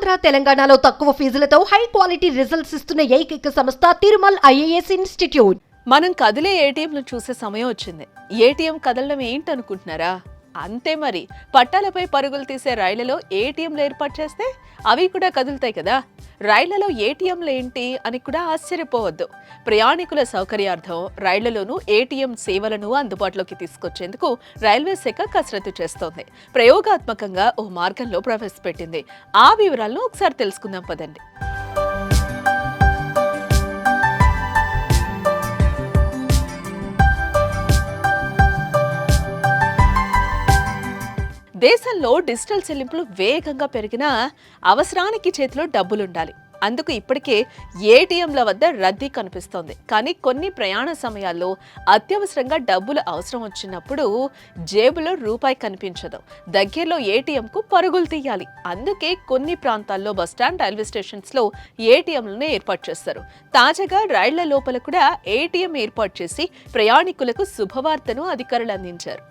ఆంధ్ర తెలంగాణలో తక్కువ ఫీజులతో high quality results ఇస్తున్న ఏకైక సంస్థ తిరుమల్ ఐఏఎస్ ఇన్స్టిట్యూట్. మనం కదిలే ఏటీఎంలు చూసే సమయం వచ్చింది. ఏటీఎం కదలడం ఏంటనుకుంటున్నారా? అంతే మరి. పట్టాలపై పరుగులు తీసే రైళ్లలో ఏటీఎంలు ఏర్పాటు చేస్తే అవి కూడా కదులుతాయి కదా. రైళ్లలో ఏటీఎంలు ఏంటి అని కూడా ఆశ్చర్యపోవద్దు. ప్రయాణికుల సౌకర్యార్థం రైళ్లలోనూ ఏటీఎం సేవలను అందుబాటులోకి తీసుకొచ్చేందుకు రైల్వే శాఖ కసరత్తు చేస్తోంది. ప్రయోగాత్మకంగా ఓ మార్గంలో ప్రవేశపెట్టింది. ఆ వివరాలను ఒకసారి తెలుసుకుందాం పదండి. దేశంలో డిజిటల్ చెల్లింపులు వేగంగా పెరిగినా అవసరానికి చేతిలో డబ్బులుండాలి. అందుకు ఇప్పటికే ఏటీఎంల వద్ద రద్దీ కనిపిస్తోంది. కానీ కొన్ని ప్రయాణ సమయాల్లో అత్యవసరంగా డబ్బులు అవసరం వచ్చినప్పుడు జేబులో రూపాయి కనిపించదు. దగ్గరలో ఏటీఎంకు పరుగులు తీయాలి. అందుకే కొన్ని ప్రాంతాల్లో బస్టాండ్, రైల్వే స్టేషన్స్లో ఏటీఎంలను ఏర్పాటు చేస్తారు. తాజాగా రైళ్ల లోపల కూడా ఏటీఎం ఏర్పాటు చేసి ప్రయాణికులకు శుభవార్తను అధికారులు అందించారు.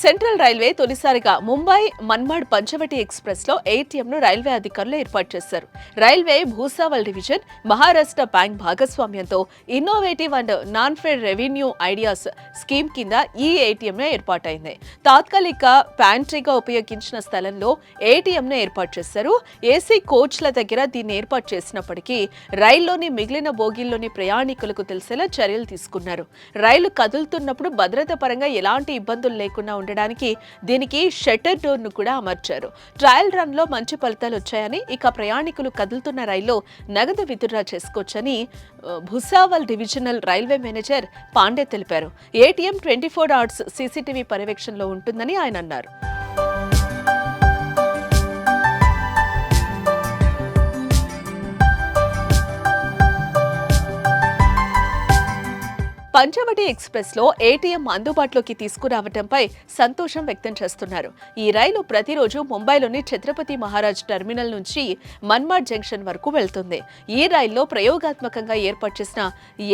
సెంట్రల్ రైల్వే తొలిసారిగా ముంబై మన్మాడ్ పంచవటి ఎక్స్ప్రెస్ లో ఏటీఎంను రైల్వే అధికారులు ఏర్పాటు చేశారు. Railway Bhusawal division, Maharashtra bank భాగస్వామ్యంతో innovative and non fare revenue ideas scheme కింద ఈ ఏటీఎం ఏర్పాటైంది. తాత్కాలిక ప్యాంట్రీగా ఉపయోగించిన స్థలంలో ఏటీఎంను ఏర్పాటు చేశారు. ఏసీ కోచ్ల దగ్గర దీన్ని ఏర్పాటు చేసినప్పటికీ రైల్లోని మిగిలిన బోగీల్లోని ప్రయాణికులకు తెలిసేలా చర్యలు తీసుకున్నారు. రైలు కదులుతున్నప్పుడు భద్రత పరంగా ఎలాంటి ఇబ్బందులు లేకుండా ఉండడానికి దీనికి షట్టర్ డోర్ ను కూడా అమర్చారు. ట్రయల్ రన్ లో మంచి ఫలితాలు వచ్చాయని, ఇక ప్రయాణికులు కదులుతున్న రైల్లో నగదు విత్డ్రా చేసుకోవచ్చని Bhusawal divisional railway manager Pandey తెలిపారు. ఏటీఎం 24 అవర్స్ సీసీటీవీ పర్యవేక్షణలో ఉంటుందని ఆయన అన్నారు. పంచవటి ఎక్స్ప్రెస్ లో ఏటీఎం అందుబాటులోకి తీసుకురావడంపై సంతోషం వ్యక్తం చేస్తున్నారు. ఈ రైలు ప్రతిరోజు ముంబైలోని ఛత్రపతి మహారాజ్ టెర్మినల్ నుంచి మన్మాడ్ జంక్షన్ వరకు వెళ్తుంది. ఈ రైల్లో ప్రయోగాత్మకంగా ఏర్పాటు చేసిన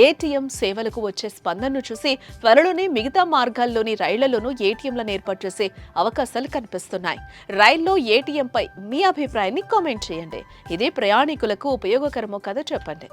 ఏటీఎం సేవలకు వచ్చే స్పందనను చూసి త్వరలోనే మిగతా మార్గాల్లోని రైళ్లలోనూ ఏటీఎంలను ఏర్పాటు చేసే అవకాశాలు కనిపిస్తున్నాయి. రైల్లో ఏటీఎంపై మీ అభిప్రాయాన్ని కామెంట్ చేయండి. ఇది ప్రయాణికులకు ఉపయోగకరమో కాదో చెప్పండి.